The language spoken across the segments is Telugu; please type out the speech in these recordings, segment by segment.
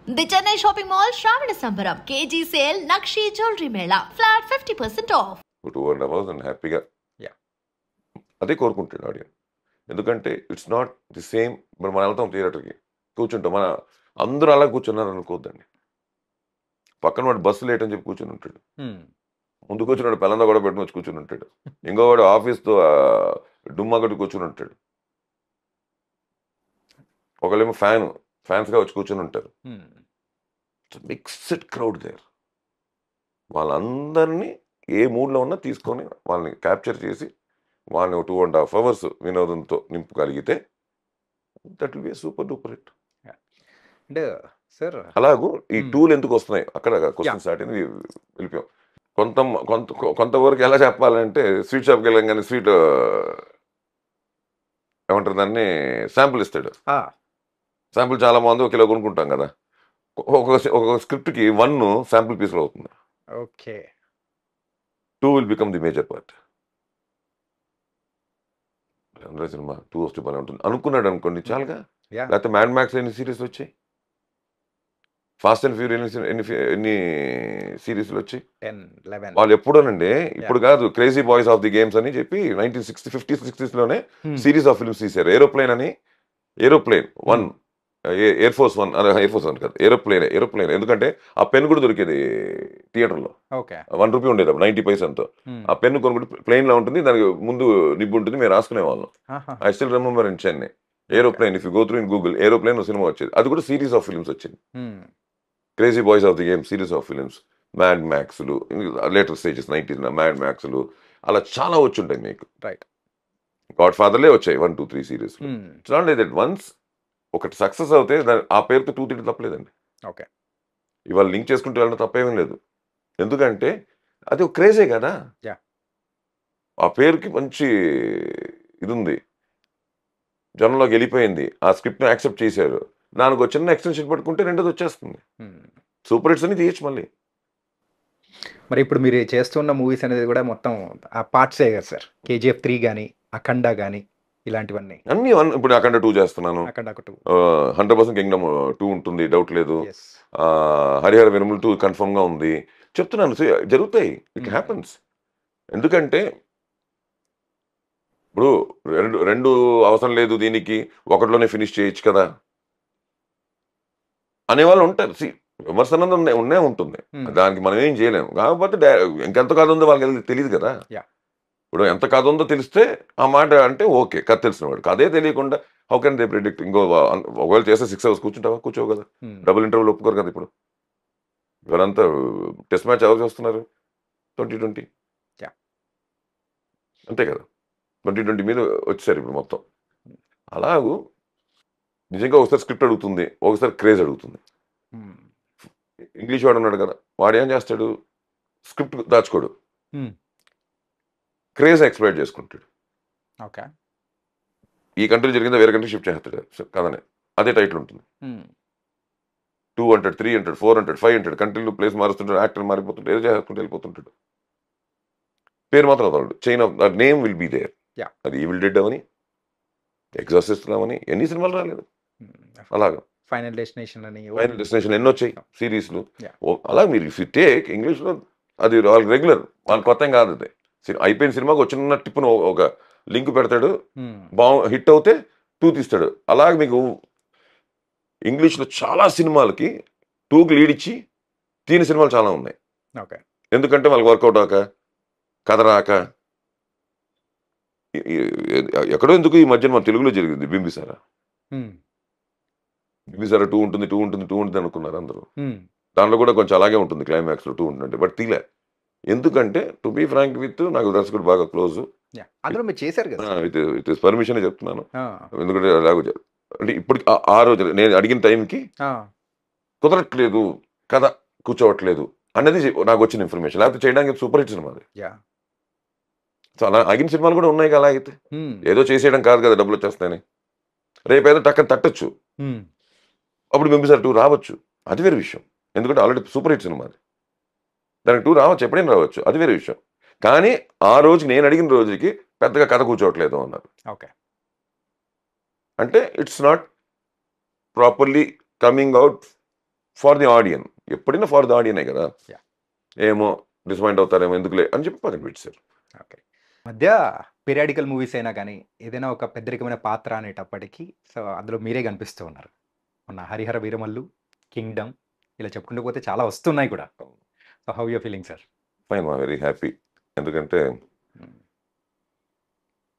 The Chennai Shopping Mall Shravana Sambaram KG sale Nakshi Jewelry Mela flat 50% off. 2.5 hours and హ్యాపీగా Yeah. అదే కోరుకుంటాడు ఆడియన్స్. ఎందుకంటే ఇట్స్ నాట్ ది సేమ్. ఇప్పుడు మనం వెళ్తాం థియేటర్కి, కూర్చుంటాం, మన అందరూ అలా కూర్చున్నారు అనుకోవద్దండి. పక్కన వాడు బస్సు లేట్ అని చెప్పి కూర్చుని ఉంటాడు, ముందు కూర్చున్నాడు పిల్లందా కూడా పెట్టుకుని వచ్చి కూర్చుని ఉంటాడు, ఇంకోవాడు ఆఫీస్తో డుమ్మా కొట్టి కూర్చుని ఉంటాడు, ఒకళ్ళేమో ఫ్యాన్స్గా వచ్చి కూర్చుని ఉంటారు. Mixed crowd there. వాళ్ళందరినీ ఏ మూడ్లో ఉన్నా తీసుకొని వాళ్ళని క్యాప్చర్ చేసి వాళ్ళని 2.5 hours వినోదంతో నింపగలిగితే that will be super duper hit. అంటే సార్ అలాగూ ఈ టూల్ ఎందుకు వస్తున్నాయి అక్కడ క్వశ్చన్ స్టార్ట్ అయింది, వెళ్ళిపోయాం. కొంతవరకు ఎలా చెప్పాలంటే స్వీట్ షాప్కి వెళ్ళగానే స్వీట్ ఏమంటారు దాన్ని శాంపుల్ ఇస్తాడు. శాంపుల్ చాలా మంది 1 కిలో కొనుక్కుంటాం కదా, ఒక స్క్రిప్ట్కి 1 శాంపుల్ పీస్లో అవుతుంది. Okay, 2 will become the major part. Cinema 2 వస్తే బాగా ఉంటుంది అనుకున్నాడు అనుకోండి చాలుగా. లేకపోతే మ్యాడ్ మ్యాక్స్ ఎన్ని సిరీస్లు వచ్చాయి, ఫాస్ట్ అండ్ ఫ్యూరియస్ ఎన్ని సిరీస్లు వచ్చాయి. 10, 11 వాళ్ళు ఎప్పుడోనండి, ఇప్పుడు కాదు, crazy boys of the games అని చెప్పి 1950s 60s series of films తీశారు. ఏరోప్లేన్ 1, ఎయిర్ ఫోర్స్ 1 కాదు, ఏరోప్లేన్. ఎందుకంటే ఆ పెన్ కూడా దొరికేది థియేటర్లో, ₹1 ఉండేది అప్పుడు 90 పైసలతో. ఆ పెన్ను కొనుక్కుంటే ప్లేన్ లో ఉంటుంది, దానికి ముందు నిబ్బు ఉంటుంది, మేము రాసుకునే వాళ్ళం. I still remember in Chennai aeroplane. If you go through in Google aeroplane cinema వచ్చేది, అది కూడా సిరీస్ ఆఫ్ ఫిల్మ్స్ వచ్చింది. Crazy boys of the game series of films, mad మ్యాక్స్లు, లేటర్ స్టేజెస్ 90s మ్యాడ్ మ్యాక్స్లు, అలా చాలా వచ్చి ఉంటాయి మీకు. రైట్, గాడ్ ఫాదర్లే వచ్చాయి 1, 2, 3 series. It's not like that. Once ఒకటి సక్సెస్ అవుతే ఆ పేరుతో 2 3 తప్పలేదండి. ఓకే, ఇవాళ లింక్ చేసుకుంటూ వెళ్ళడం తప్పేమీ లేదు. ఎందుకంటే అది ఒక క్రేజే కదా, ఆ పేరుకి మంచి ఇది ఉంది, జనంలోకి వెళ్ళిపోయింది, ఆ స్క్రిప్ట్ని యాక్సెప్ట్ చేశారు, దానికి ఒక చిన్న ఎక్స్టెన్షన్ పట్టుకుంటే రెండోది వచ్చేస్తుంది, సూపర్ హిట్స్ అని తీయచ్చు మళ్ళీ. మరి ఇప్పుడు మీరు చేస్తున్న మూవీస్ అనేది కూడా మొత్తం ఆ పార్ట్సే కదా సార్, KGF 3 కానీ అఖండ కానీ ఇలాంటివన్నీ అన్ని ఇప్పుడు అఖండ 2 చేస్తున్నాను, 100% కింగ్డమ్ 2 ఉంటుంది, డౌట్ లేదు. హరిహర విరములు 2 కన్ఫర్మ్ గా ఉంది. చెప్తున్నాను, జరుగుతాయి, ఇట్ హ్యాపన్స్. ఎందుకంటే ఇప్పుడు రెండు అవసరం లేదు దీనికి, ఒకటిలోనే ఫినిష్ చేయొచ్చు కదా అనేవాళ్ళు ఉంటారు. విమర్శనం ఉండే ఉంటుంది, దానికి మనం ఏం చేయలేము. కాకపోతే ఇంకెంత కథ ఉందో వాళ్ళకి తెలియదు కదా. ఇప్పుడు ఎంత కథ ఉందో తెలిస్తే ఆ మాట అంటే ఓకే, కథ తెలిసిన వాడు. కథే తెలియకుండా హౌ కెన్ దే ప్రిడిక్ట్? ఒకవేళ చేస్తే 6 hours కూర్చోవు కదా, డబుల్ ఇంటర్వ్యూలు ఒప్పుకోరు కదా. ఇప్పుడు ఇవరంతా టెస్ట్ మ్యాచ్ ఎవరు చూస్తున్నారు? 2020 అంతే కదా, 2020 మీద వచ్చేసారు ఇప్పుడు మొత్తం. అలాగూ నిజంగా ఒకసారి స్క్రిప్ట్ అడుగుతుంది, ఒకసారి క్రేజ్ అడుగుతుంది. ఇంగ్లీష్ వాడు ఉన్నాడు కదా, వాడు ఏం చేస్తాడు, స్క్రిప్ట్ దాచుకోడు, క్రేజ్ ఎక్స్ప్లోయిట్ చేసుకుంటాడు. ఈ కంట్రీ జరిగిందా వేరే కంట్రీ షిఫ్ట్ చేస్తాడు కదనే, అదే టైటిల్ ఉంటుంది. 2 అంటాడు, 3 అంటాడు, 4 అంటాడు, 5 అంటాడు, కంట్రీలో ప్లేస్ మారుస్తుంటాడు, యాక్టర్ మారిపోతుంటాడు, ఏదో చేసుకుంటూ వెళ్ళిపోతుంటాడు, పేరు మాత్రం వదలడు. Chain of that name will be there. అది ఈవిల్ డెడ్ అవని, ఎగ్జాసిస్ట్ అవని ఎన్ని సినిమాలు రాలేదు. అలాగా ఫైనల్ డెస్టినేషన్ ఎన్ని వచ్చాయి సిరీస్లు. అలా మీరు ఇఫ్ యూ టేక్ ఇంగ్లీష్లో అది వాళ్ళకి రెగ్యులర్, వాళ్ళకి కొత్త కాదు. అది అయిపోయిన సినిమాకి వచ్చిన టిప్పును ఒక లింక్ పెడతాడు, హిట్ అవుతే 2 తీస్తాడు. అలాగే మీకు ఇంగ్లీష్లో చాలా సినిమాలకి 2కి లీడ్ ఇచ్చి తీని సినిమాలు చాలా ఉన్నాయి. ఎందుకంటే వాళ్ళకి వర్కౌట్ అవ్వక, కథ రాక. ఎక్కడో ఎందుకు ఈ మధ్యన మన తెలుగులో జరిగింది బింబిసారా. 2 ఉంటుంది అనుకున్నారు అందరూ. దాంట్లో కూడా కొంచెం అలాగే ఉంటుంది, క్లైమాక్స్ లో 2 ఉంటుంది, బట్ తీలే. ఎందుకంటే టు బీ ఫ్రాంక్ విత్, నాకు దర్శకుడు బాగా క్లోజ్, విత్ పర్మిషన్ చెప్తున్నాను. ఎందుకంటే అంటే ఇప్పుడు ఆ రోజు నేను అడిగిన టైంకి కుదరట్లేదు, కథ కూర్చోవట్లేదు అనేది నాకు వచ్చిన ఇన్ఫర్మేషన్. లేకపోతే చేయడానికి సూపర్ హిట్ సినిమా అది. సో అలా ఆగిన సినిమాలు కూడా ఉన్నాయి కదా. అయితే ఏదో చేసేయడం కాదు కదా డబ్బులు వచ్చేస్తాయని. రేపేదో టక్కన తట్టచ్చు, అప్పుడు బింబిసారా 2 రావచ్చు, అది వేరే విషయం. ఎందుకంటే ఆల్రెడీ సూపర్ హిట్ సినిమా అది, దానికి 2 రావచ్చు, ఎప్పుడైనా రావచ్చు, అది వేరే విషయం. కానీ ఆ రోజు నేను అడిగిన రోజుకి పెద్దగా కథ కూర్చోవట్లేదు అన్నారు. అంటే it's not properly coming out for the audience, ఎప్పుడైనా ఫర్ ది ఆడియనే కదా. Yeah. ఏమో డిసప్పాయింట్ అవుతారేమో ఎందుకులే అని చెప్పి పక్కన పెట్టారు. ఓకే. మధ్య పీరియాడికల్ మూవీస్ అయినా కానీ ఏదైనా ఒక పెద్దరికమైన పాత్ర అనేటప్పటికీ సో అందులో మీరే కనిపిస్తూ ఉన్నారు. మొన్న 'హరిహర వీరమల్లు', 'కింగ్డమ్' ఇలా చెప్పుకుంటూ పోతే చాలా వస్తున్నాయి కూడా. So how you feeling sir? Fine, మా వెరీ హ్యాపీ. ఎందుకంటే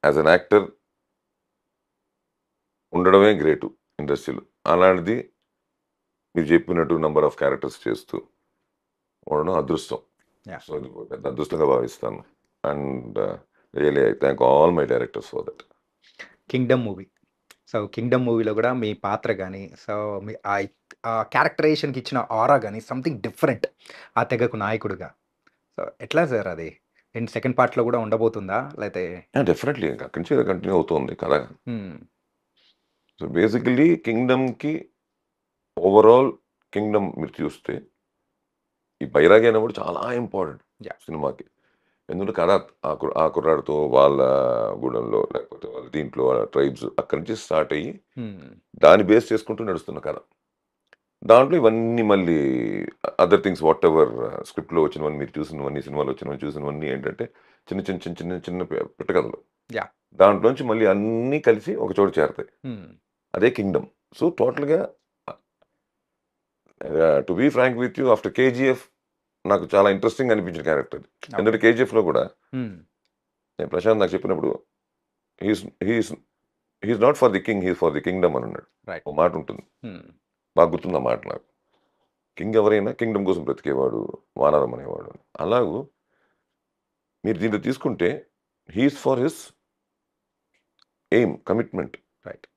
యాజ్ అన్ యాక్టర్ ఉండడమే గ్రేటు ఇండస్ట్రీలో. అలాంటిది మీరు చెప్పినట్టు నెంబర్ ఆఫ్ క్యారెక్టర్స్ చేస్తూ ఉండడం అదృష్టం. Yeah. సో ఇది పెద్ద అదృష్టంగా భావిస్తాను. And really I thank all my directors for that. 'Kingdom' movie. So 'Kingdom' మూవీలో కూడా మీ పాత్ర కానీ సో మీ ఆ క్యారెక్టరైజేషన్కి ఇచ్చిన ఆరా కానీ సంథింగ్ డిఫరెంట్, ఆ తెగకు నాయకుడుగా. సో ఎట్లా సార్ అది? అండ్ సెకండ్ పార్ట్లో కూడా ఉండబోతుందా లేకపోతే? డెఫినెట్లీ ఇంకా అక్కడి నుంచి కంటిన్యూ అవుతుంది కదా. సో బేసికలీ కింగ్డమ్కి ఓవరాల్ కింగ్డమ్ మీరు చూస్తే ఈ బైరాగి అనేవాడు చాలా ఇంపార్టెంట్ Yeah. సినిమాకి. ఎందుకంటే కథ ఆ కుర్రాడితో వాళ్ళ గూడెంలో లేకపోతే వాళ్ళ దీంట్లో వాళ్ళ ట్రైబ్స్ అక్కడి నుంచి స్టార్ట్ అయ్యి దాన్ని బేస్ చేసుకుంటూ నడుస్తున్న కథ. దాంట్లో ఇవన్నీ మళ్ళీ అదర్ థింగ్స్ వాట్ ఎవర్ స్క్రిప్ట్లో వచ్చినవన్నీ మీరు చూసినవన్నీ, సినిమాలో వచ్చినవన్నీ చూసినవన్నీ ఏంటంటే చిన్న చిన్న చిన్న చిన్న చిన్న పిట్టకథలు. Yeah. దాంట్లోంచి మళ్ళీ అన్నీ కలిసి ఒక చోటు చేరతాయి. అదే కింగ్డమ్. సో టోటల్గా to be frank with you, after KGF నాకు చాలా ఇంట్రెస్టింగ్ అనిపించిన క్యారెక్టర్. ఎందుకంటే కేజీఎఫ్లో కూడా నేను ప్రశాంత్ నాకు చెప్పినప్పుడు he's not for the king, he's for the kingdom అని అన్నాడు. Right. ఒక మాట ఉంటుంది, బాగా గుర్తుంది ఆ మాట నాకు. కింగ్ ఎవరైనా కింగ్డమ్ కోసం బ్రతికేవాడు, వానరం అనేవాడు. అలాగూ మీరు దీంట్లో తీసుకుంటే he's for his aim, commitment. Right.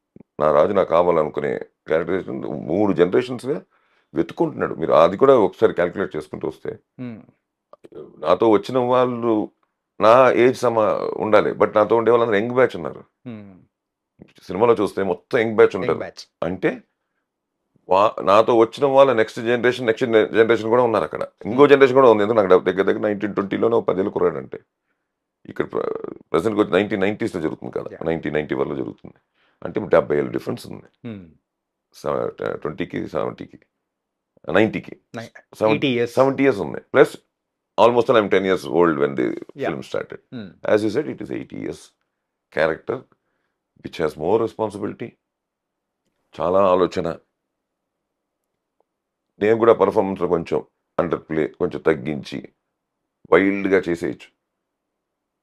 నా రాజు నాకు కావాలనుకునే క్యారెక్టరైజేషన్ 3 జనరేషన్స్గా వెతుకుంటున్నాడు. మీరు అది కూడా ఒకసారి క్యాలిక్యులేట్ చేసుకుంటూ వస్తే నాతో వచ్చిన వాళ్ళు నా ఏజ్ ఉండాలి, బట్ నాతో ఉండే వాళ్ళందరూ యంగ్ బ్యాచ్ ఉన్నారు. సినిమాలో చూస్తే మొత్తం యంగ్ బ్యాచ్ ఉంటారు. అంటే నాతో వచ్చిన వాళ్ళ నెక్స్ట్ జనరేషన్ కూడా ఉన్నారు అక్కడ. ఇంకో జనరేషన్ కూడా ఉంది. ఎందుకు నాకు దగ్గర దగ్గర 1920లోనే 10 ఏళ్ళు కుర్రాడు అంటే ఇక్కడ ప్రెసెంట్కి వచ్చి 1990s జరుగుతుంది కదా, 1991లో జరుగుతుంది. అంటే 70 ఏళ్ళు డిఫరెన్స్ ఉంది 20కి 70కి 90కి 70 years ఉంది. Plus almost I'm 10 years old when the film started. As you said, it is 80 years character which has more responsibility, చాలా ఆలోచన. నేను కూడా పర్ఫార్మెన్స్లో కొంచెం అండర్ ప్లే కొంచెం తగ్గించి వైల్డ్గా చేసేయచ్చు.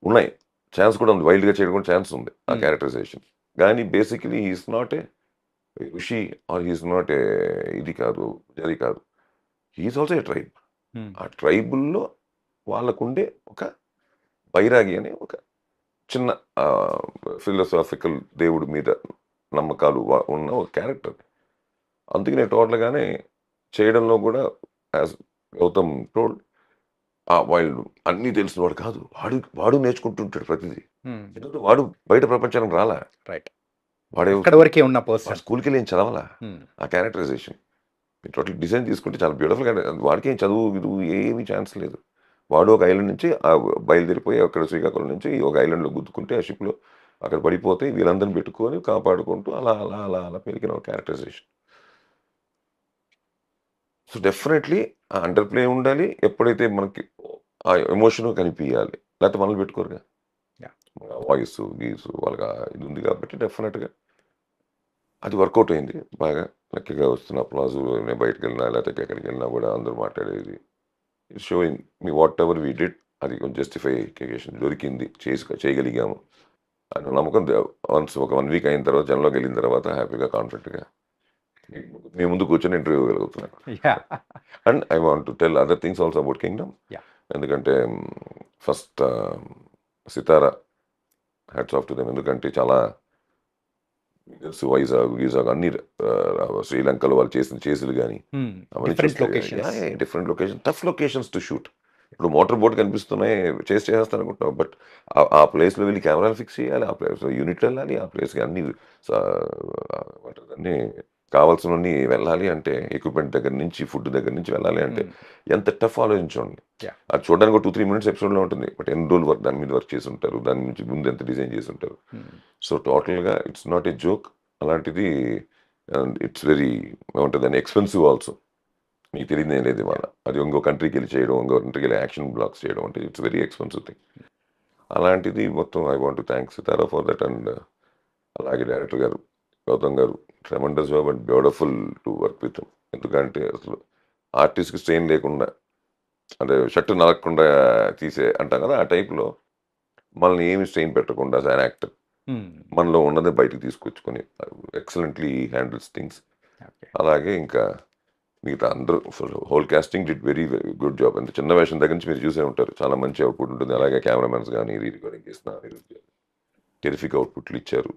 ఉన్నాయి, ఛాన్స్ కూడా ఉంది, వైల్డ్గా చేయడం కూడా ఛాన్స్ ఉంది ఆ క్యారెక్టరైజేషన్. కానీ బేసికలీ హీఈస్ నాట్ ఏ ఋషి ఆర్ హీఈస్ నాట్ ఏ ఇది కాదు, జరి కాదు. He's also a tribe. ఆ ట్రైబుల్లో వాళ్ళకుండే ఒక బైరాగి అనే ఒక చిన్న ఫిలాసాఫికల్ దేవుడి మీద నమ్మకాలు ఉన్న ఒక క్యారెక్టర్. అందుకే నేను టోటల్గానే చేయడంలో కూడా యాజ్ గౌతమ్ టోల్డ్, వాళ్ళు అన్నీ తెలిసిన వాడు కాదు, వాడు నేర్చుకుంటుంటాడు ప్రతిదీ. ఎందుకంటే వాడు బయట ప్రపంచానికి రాలా. రైట్. వాడే వరకే ఉన్న పర్సన్, స్కూల్కి వెళ్ళి ఏం చదవాలా. ఆ క్యారెక్టరైజేషన్ టోటల్ డిజైన్ తీసుకుంటే చాలా బ్యూటిఫుల్ క్యారెక్టర్. వాడికి ఏం చదువు ఏమీ ఛాన్స్ లేదు. వాడు ఒక ఐలాండ్ నుంచి బయలుదేరిపోయి అక్కడ శ్రీకాకుళం నుంచి ఒక ఐలాండ్లో గుద్దుకుంటే ఆ షిప్లో అక్కడ పడిపోతే వీళ్ళందరిని పెట్టుకొని కాపాడుకుంటూ అలా అలా అలా అలా పెరిగిన ఒక క్యారెక్టరైజేషన్. సో డెఫినెట్లీ ఆ అండర్ ప్లే ఉండాలి. ఎప్పుడైతే మనకి ఆ ఎమోషన్ కనిపించాలి, లేకపోతే మనల్ని పెట్టుకోరుగా. వాయిస్ గీసు వాళ్ళకి ఇది ఉంది కాబట్టి డెఫినెట్గా అది వర్కౌట్ అయింది బాగా. లక్కీగా వస్తున్న అప్లాజు, నేను బయటకు వెళ్ళినా లేకపోతే ఎక్కడికి వెళ్ళినా కూడా అందరూ మాట్లాడేది showing me what ever we did అది కొంచెం జస్టిఫికేషన్ దొరికింది, చేయగలిగాము అని నమ్మకం. వన్స్ ఒక 1 week అయిన తర్వాత జనంలోకి వెళ్ళిన తర్వాత హ్యాపీగా కాన్ఫిడెంట్గా మీ ముందు కూర్చొని ఇంటర్వ్యూ ఇవ్వగలుగుతున్నాను. And I want to tell other things also about Kingdom. ఎందుకంటే first Sithara hats off to them. ఎందుకంటే చాలా వైజాగ్ అన్ని శ్రీలంకలో వాళ్ళు చేసిన చేసులు కానీ different location, tough locations to shoot. ఇప్పుడు మోటార్ బోట్ కనిపిస్తున్నాయి, చేస్తాను అనుకుంటున్నాం, బట్ ఆ ప్లేస్లో వెళ్ళి కెమెరాలు ఫిక్స్ చేయాలి, ఆ ప్లేస్ యూనిట్ వెళ్ళాలి, ఆ ప్లేస్కి అన్ని అన్నీ కావాల్సినవన్నీ వెళ్ళాలి అంటే ఎక్విప్మెంట్ దగ్గర నుంచి ఫుడ్ దగ్గర నుంచి వెళ్ళాలి అంటే ఎంత టఫ్ ఆలోచించండి. అది చూడడానికి 2-3 minutes ఎపిసోడ్లో ఉంటుంది, బట్ ఎన్ని రోజులు వర్క్ దాని మీద వర్క్ చేసి ఉంటారు, దాని నుంచి ముందు ఎంత డిజైన్ చేసి ఉంటారు. సో టోటల్గా ఇట్స్ నాట్ ఏ జోక్. అలాంటిది ఇట్స్ వెరీ ఏమంటుంది ఎక్స్పెన్సివ్ ఆల్సో. మీకు తెలియదు నేను లేదు ఇవాళ. అది ఇంకో కంట్రీకి వెళ్ళి చేయడం, ఇంకో కంట్రీకి వెళ్ళి యాక్షన్ బ్లాక్స్ చేయడం అంటే ఇట్స్ వెరీ ఎక్స్పెన్సివ్ థింగ్. అలాంటిది మొత్తం I want to thank Sithara for that. And అలాగే డైరెక్టర్ గారు గౌతమ్ గారు tremendous job and beautiful to work with. ఎందుకంటే అసలు ఆర్టిస్ట్కి స్ట్రెయిన్ లేకుండా, అంటే షర్ట్ నలగకుండా తీసే అంటాం కదా, ఆ టైప్లో మనల్ని ఏమి స్ట్రెయిన్ పెట్టకుండా యాజ్ అన్ యాక్టర్ మనలో ఉన్నదే బయటకు తీసుకొచ్చుకొని ఎక్సలెంట్లీ హ్యాండిల్స్ థింగ్స్. అలాగే ఇంకా మిగతా అందరూ whole casting did very very good job. అంటే చిన్న వేషం దగ్గర నుంచి మీరు చూసే ఉంటారు, చాలా మంచి అవుట్పుట్ ఉంటుంది. అలాగే కెమెరామెన్స్ కానీ రీ రికార్డింగ్ చేసిన టెరిఫిక్ అవుట్పుట్లు ఇచ్చారు.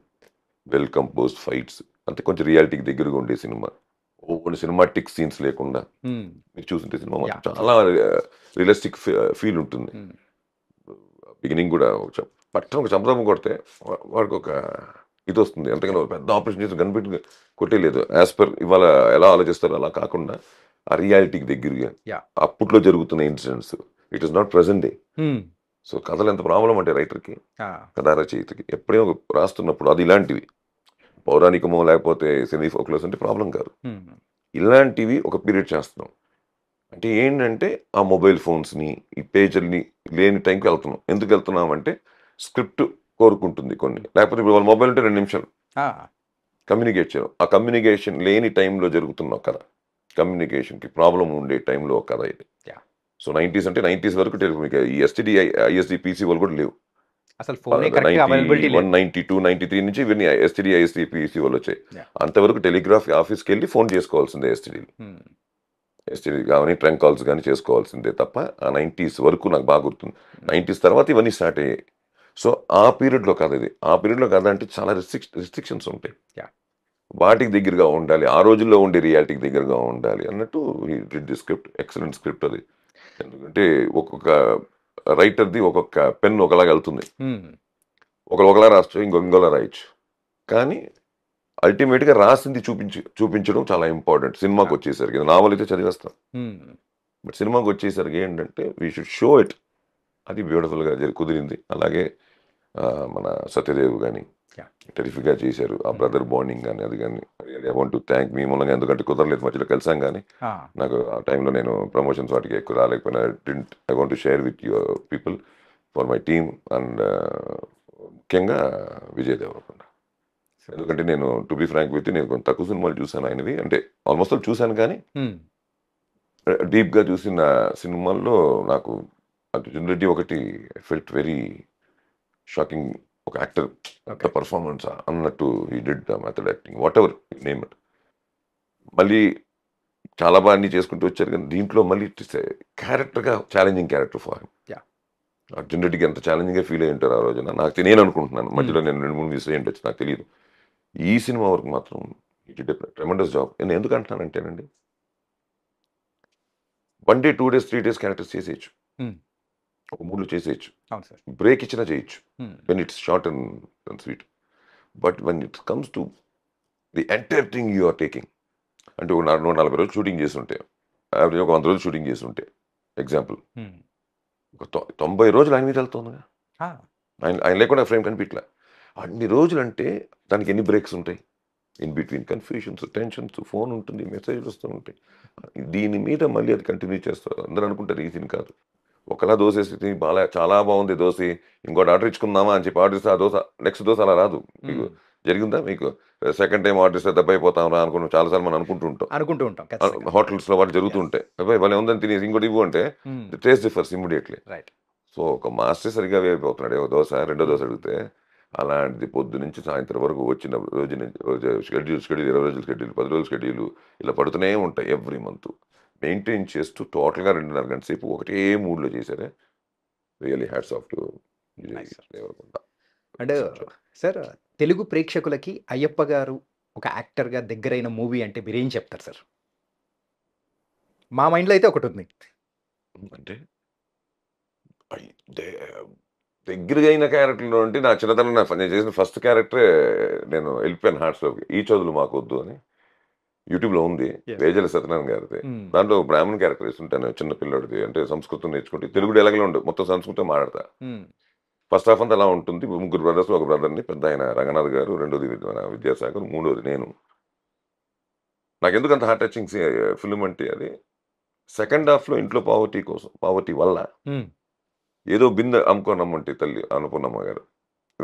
వెల్ కంపోజ్డ్ ఫైట్స్, అంటే కొంచెం రియాలిటీకి దగ్గరగా ఉండే సినిమా. కొన్ని సినిమాటిక్ సీన్స్ లేకుండా మీరు చూస్తుంటే సినిమా మాత్రం చాలా రియలిస్టిక్ ఫీల్ ఉంటుంది. బిగినింగ్ కూడా పట్టణం ఒక చంపదమ్మ కొడితే వాడికి ఒక ఇది వస్తుంది. అంతేగాని పెద్ద ఆపరేషన్ చేసి కనిపెట్టి కొట్టేలేదు. యాజ్ పర్ ఇవాళ ఎలా ఆలోచిస్తారో అలా కాకుండా ఆ రియాలిటీకి దగ్గరగా అప్పట్లో జరుగుతున్న incidents. It is not present day. So కథలు ఎంత ప్రాబ్లం అంటే రైటర్కి, కథా రచయితకి ఎప్పుడైనా రాస్తున్నప్పుడు అది ఇలాంటివి పౌరాణికమో లేకపోతే సెమీ ఫోక్లోస్ అంటే ప్రాబ్లం కాదు. ఇలాంటివి ఒక పీరియడ్ చేస్తున్నాం అంటే ఏంటంటే ఆ మొబైల్ ఫోన్స్ని ఈ పేజర్ని లేని టైంకి వెళ్తున్నాం. ఎందుకు వెళ్తున్నాం అంటే స్క్రిప్ట్ కోరుకుంటుంది కొన్ని, లేకపోతే ఇప్పుడు వాళ్ళ మొబైల్ ఉంటే 2 నిమిషాలు కమ్యూనికేట్ చేయడం. ఆ కమ్యూనికేషన్ లేని టైంలో జరుగుతున్న కథ, కమ్యూనికేషన్కి ప్రాబ్లం ఉండే టైంలో ఒక కథ ఇది. సో 90s అంటే 90s వరకు మీకు ఈ ఎస్టీడీ ఐఎస్డి పీసీ వాళ్ళు కూడా లేవు. అసలు 92 93 నుంచి ఇవన్నీ ఎస్టీడీ ఐఎస్డి పీసీ వాళ్ళు వచ్చాయి. అంతవరకు టెలిగ్రాఫ్ ఆఫీస్కి వెళ్ళి ఫోన్ చేసుకోవాల్సిందే. ఎస్టీడీ కానీ ట్రంక్ కాల్స్ కానీ చేసుకోవాల్సిందే తప్ప ఆ 90s వరకు నాకు బాగా గుర్తుంది. 90s తర్వాత ఇవన్నీ స్టార్ట్ అయ్యాయి. సో ఆ పీరియడ్లో కథ ఇది. ఆ పీరియడ్లో కథ అంటే చాలా రిస్ట్రిక్షన్స్ ఉంటాయి. వాటికి దగ్గరగా ఉండాలి, ఆ రోజుల్లో ఉండే రియాలిటీకి దగ్గరగా ఉండాలి అన్నట్టు ది స్క్రిప్ట్. ఎక్సలెంట్ స్క్రిప్ట్ అది. ఎందుకంటే ఒక్కొక్క రైటర్ది ఒక్కొక్క పెన్ ఒకలాగా వెళ్తుంది. ఒకలా రావచ్చు, ఇంకోలా రాయొచ్చు. కానీ అల్టిమేట్గా రాసింది చూపించడం చాలా ఇంపార్టెంట్. సినిమాకి వచ్చేసరికి నావల్ అయితే చదివేస్తాం, బట్ సినిమాకి వచ్చేసరికి ఏంటంటే వీ షుడ్ షో ఇట్. అది బ్యూటిఫుల్గా కుదిరింది. అలాగే మన సత్యదేవ్ కానీ టెరిఫిక్గా చేశారు. ఆ బ్రదర్ బాండింగ్ కానీ అది కానీ ఐ వాంట్ టు థ్యాంక్ మీ మూలంగా. ఎందుకంటే కుదరలేదు, మధ్యలో కలిసాం కానీ నాకు ఆ టైంలో నేను ప్రమోషన్స్ వాటికి ఎక్కువ రాలేకపోయినా. I want to share with your people for my team and ముఖ్యంగా విజయ్ దేవరకొండ. ఎందుకంటే నేను టు బి ఫ్రాంక్ విత్ నేను కొంచెం తక్కువ సినిమాలు చూశాను ఆయనవి, అంటే ఆల్మోస్ట్ చూశాను కానీ డీప్గా చూసిన సినిమాల్లో నాకు అర్జున్ రెడ్డి ఒకటి ఫెల్ట్ వెరీ షాకింగ్. ఒక యాక్టర్ పర్ఫార్మెన్స్ అన్నట్టు he did the method acting, whatever name it. మళ్ళీ చాలా బాగా అన్ని చేసుకుంటూ వచ్చారు కానీ దీంట్లో మళ్ళీ క్యారెక్టర్గా challenging character for him. Arjun రెడ్డికి ఎంత ఛాలెంజింగ్గా ఫీల్ అయ్యి ఉంటారు ఆ రోజున నాకు నేను అనుకుంటున్నాను. మధ్యలో నేను 2-3 మిస్ అయ్యి ఉండొచ్చు, నాకు తెలియదు. ఈ సినిమా వరకు మాత్రం ఇట్ డిడ్ ట్రెమెండస్ జాబ్. నేను ఎందుకు అంటున్నానంటేనండి, 1 day 2 days 3 days క్యారెక్టర్స్ చేసేయచ్చు, ఒక 3 చేసేయచ్చు, బ్రేక్ ఇచ్చినా చేయొచ్చు when it's short and sweet. But when it comes to the entire thing you are taking, అంటే ఒక 140 రోజులు షూటింగ్ చేస్తుంటే, యావరేజ్ ఒక 100 రోజులు షూటింగ్ చేస్తుంటే ఎగ్జాంపుల్, ఒక 90 రోజులు ఆయన మీద వెళ్తుందిగా. ఆయన లేకుండా ఫ్రేమ్ కనిపించలే. అన్ని రోజులు అంటే దానికి ఎన్ని బ్రేక్స్ ఉంటాయి, in between confusions, tensions, phone ఉంటుంది, మెసేజ్లు వస్తూ ఉంటాయి. దీని మీద మళ్ళీ అది కంటిన్యూ చేస్తారు. అందరూ అనుకుంటారు ఈ సీన్ కాదు, ఒకలా దోశ వేసి బాగా చాలా బాగుంది దోశ, ఇంకోటి ఆర్డర్ ఇచ్చుకుందామా అని చెప్పి ఆర్డర్ ఇస్తే ఆ దోశ నెక్స్ట్ దోశ అలా రాదు. మీకు జరిగిందా? మీకు సెకండ్ టైం ఆర్డర్ ఇస్తే దెబ్బ అయిపోతాం రా అనుకున్నాం చాలాసార్లు మనం అనుకుంటూ ఉంటాం. హోటల్స్లో వాటి జరుగుతుంటాయి, అబ్బాయి వాళ్ళు ఉందని తినేసి ఇంకోటి ఇవ్వు అంటే టేస్ట్ డిఫర్స్ ఇమ్మీడియట్లీ. సో ఒక మాస్టర్ సరిగా వేయిపోతున్నాడు, ఏవో దోశ రెండో దోశ అడిగితే. అలాంటిది పొద్దు నుంచి సాయంత్రం వరకు వచ్చిన రోజు షెడ్యూల్ 20 రోజుల షెడ్యూల్, 10 రోజుల షెడ్యూల్ ఇలా పడుతూనే ఉంటాయి ఎవ్రీ మంత్. మెయింటైన్ చేస్తూ టోటల్గా 2.5 గంటల సేపు ఒకటే మూడ్లో చేశారే. Really hats off to Deverakonda. And sir, Telugu ప్రేక్షకులకి అయ్యప్ప గారు ఒక యాక్టర్గా దగ్గరైన మూవీ అంటే మీరు ఏం చెప్తారు సార్? మా మైండ్లో అయితే ఒకటి ఉంది, అంటే దగ్గరగా అయిన క్యారెక్టర్లో అంటే నా చిన్నతనం నేను చేసిన ఫస్ట్ క్యారెక్టరే నేను వెళ్ళిపోయాను హార్ట్స్లోకి. ఈ చదువులు మాకు వద్దు అని యూట్యూబ్లో ఉంది, వేజల సత్యనారాయణ గారిది. దాంట్లో బ్రాహ్మణ్ క్యారెక్టర్ వేస్తుంటాను, చిన్న పిల్లడిది. అంటే సంస్కృతం నేర్చుకుంటే తెలుగు డైలాగ్లో ఉండదు, మొత్తం సంస్కృతం మాట్లాడతా. ఫస్ట్ హాఫ్ అంతా అలా ఉంటుంది. 3 బ్రదర్స్, ఒక బ్రదర్ని, పెద్ద ఆయన రంగనాథ్ గారు, రెండోది విద్యాసాగర్, మూడోది నేను. నాకు ఎందుకు అంత హార్ట్ టచింగ్ ఫిల్మ్ అంటే అది సెకండ్ హాఫ్లో ఇంట్లో పావర్టీ వల్ల ఏదో బిందె అమ్ముకొని రమ్మంటే తల్లి అనుకున్నమ్మ గారు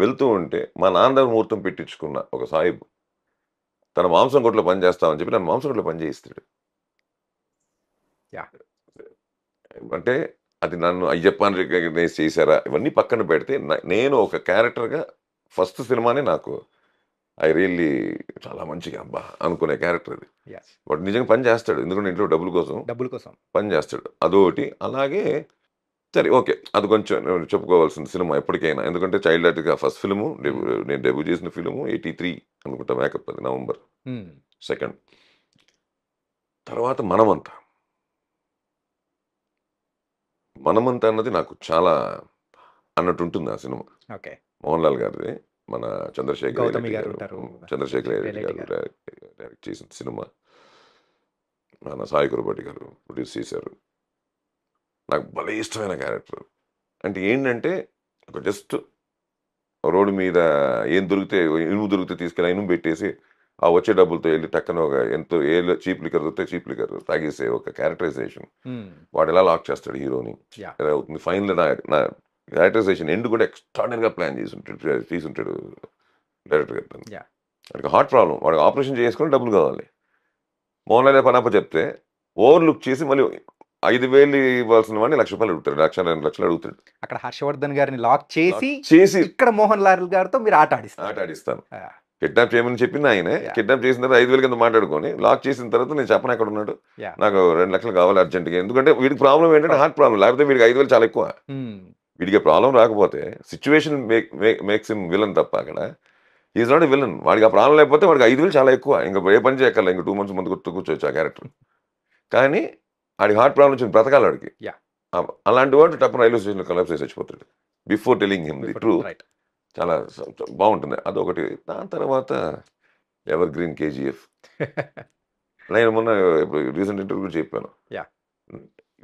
వెళ్తూ ఉంటే మా నాన్నగారు ముహూర్తం పెట్టించుకున్న ఒక సాహిబ్ తన మాంసం కొట్లో పని చేస్తామని చెప్పి నన్ను మాంసం కొట్లో పని చేయిస్తాడు. అంటే అది నన్ను అయ్యప్పని రికగ్నైజ్ చేశారా ఇవన్నీ పక్కన పెడితే నేను ఒక క్యారెక్టర్గా ఫస్ట్ సినిమానే నాకు ఐ రియల్లీ చాలా మంచిగా అబ్బా అనుకునే క్యారెక్టర్ అది. వాడు నిజంగా పని చేస్తాడు, ఎందుకంటే ఇంట్లో డబ్బుల కోసం పని చేస్తాడు, అదొకటి. అలాగే సరే ఓకే, అది కొంచెం చెప్పుకోవాల్సిన సినిమా ఎప్పటికైనా, ఎందుకంటే చైల్డ్ ఆర్ట్గా ఫస్ట్ ఫిల్ము నేను డెబ్యూ చేసిన ఫిల్ము 83 అనుకుంటా, మేకప్ అది November 2. తర్వాత మనమంతా అన్నది నాకు చాలా అన్నట్టు ఉంటుంది ఆ సినిమా. మోహన్ లాల్ గారిది, మన చంద్రశేఖర్ డైరెక్ట్ చేసిన సినిమా, మన సాయి కురపాటి గారు ప్రొడ్యూస్ చేశారు. నాకు భలే ఇష్టమైన క్యారెక్టర్. అంటే ఏంటంటే ఒక జస్ట్ రోడ్డు మీద ఏం దొరికితే ఇనుము దొరికితే తీసుకెళ్ళి ఇనుము పెట్టేసి ఆ వచ్చే డబ్బులతో వెళ్ళి టక్కన ఒక ఎంతో చీప్ లిక్కర్ దొరికితే చీప్ లిక్కర్ తాగేసే ఒక క్యారెక్టరైజేషన్. వాడు ఎలా లాక్ చేస్తాడు హీరోని, ఎలా అవుతుంది ఫైనల్. నా క్యారెక్టరైజేషన్ ఎండ్ కూడా ఎక్స్ట్రాడినరీగా ప్లాన్ తీసుంటాడు డైరెక్టర్ గారు. వాడికి హార్ట్ ప్రాబ్లం, వాడికి ఆపరేషన్ చేసుకుని డబ్బులు కావాలి. మోహన్ లాల్ పనప్ప చెప్తే ఓవర్లుక్ చేసి మళ్ళీ 5,000 ఇవ్వాల్సిన వాడిని ₹1,00,000 అడుగుతాడు, 2,00,000 అడుగుతాడు. అక్కడ హర్షవర్ధన్ గారిని లాక్ చేసి ఇక్కడ మోహన్ లాల్ గారితో మీరు ఆట ఆడిస్తాను. కిడ్నాప్ చేయమని చెప్పింది ఆయనే. కిడ్నాప్ చేసిన తర్వాత 5,000 కింద మాట్లాడుకొని లాక్ చేసిన తర్వాత నేను చెప్పను ఎక్కడ ఉన్నాడు, నాకు 2,00,000 కావాలి అర్జెంట్గా. ఎందుకంటే వీడికి ప్రాబ్లం ఏంటంటే హార్ట్ ప్రాబ్లం, లేకపోతే వీడికి 5,000 చాలా ఎక్కువ. వీడికి ప్రాబ్లం రాకపోతే సిచ్యువేషన్ మేక్స్ హిమ్ విలన్ తప్ప అక్కడ ఈజ్ నాట్ ఎ విలన్. వాడికి ఆ ప్రాబ్లం లేకపోతే వాడికి 5,000 చాలా ఎక్కువ, ఇంకా ఏ పని చేయక్కర్లే, ఇంకా 2 months ముందు కూర్చోవచ్చు ఆ క్యారెక్టర్. కానీ వాడికి హార్ట్ ప్రాబ్లం వచ్చింది, బ్రతకాలి వాడికి. అలాంటి వాడు టప్పని రైల్వే స్టేషన్లో కలెక్ట్ చేసి చచ్చిపోతాడు before telling him the truth. చాలా బాగుంటుంది అదొకటి. దాని తర్వాత ఎవర్ గ్రీన్ KGF. నేను మొన్న రీసెంట్ ఇంటర్వ్యూ చెప్పాను.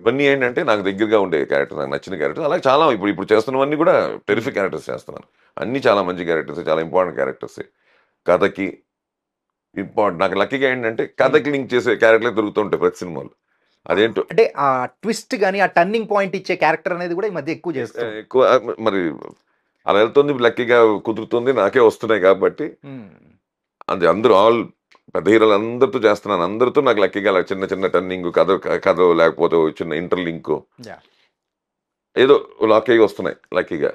ఇవన్నీ ఏంటంటే నాకు దగ్గరగా ఉండే క్యారెక్టర్, నాకు నచ్చిన క్యారెక్టర్. అలాగే చాలా ఇప్పుడు చేస్తున్నవన్నీ కూడా టెరిఫిక్ క్యారెక్టర్స్ చేస్తున్నాను. అన్నీ చాలా మంచి క్యారెక్టర్స్, చాలా ఇంపార్టెంట్ క్యారెక్టర్స్. కథకి ఇంపార్టెంట్, నాకు లక్కీగా ఏంటంటే కథకి లింక్ చేసే క్యారెక్టర్లు దొరుకుతుంటాయి ప్రతి సినిమాలో. అదేంటో అంటే ఆ ట్విస్ట్ కానీ ఆ టర్నింగ్ పాయింట్ ఇచ్చే క్యారెక్టర్ అనేది కూడా ఈ మధ్య ఎక్కువ మరి అలా వెళ్తుంది, లక్కీగా కుదురుతుంది, నాకే వస్తున్నాయి కాబట్టి. అది అందరూ పెద్ద హీరోలు అందరితో చేస్తున్నాను, అందరితో నాకు లక్కీగా చిన్న చిన్న టర్నింగ్ కథ లేకపోతే చిన్న ఇంటర్లింక్ ఏదో లాక్ అయ్యి వస్తున్నాయి లక్కీగా.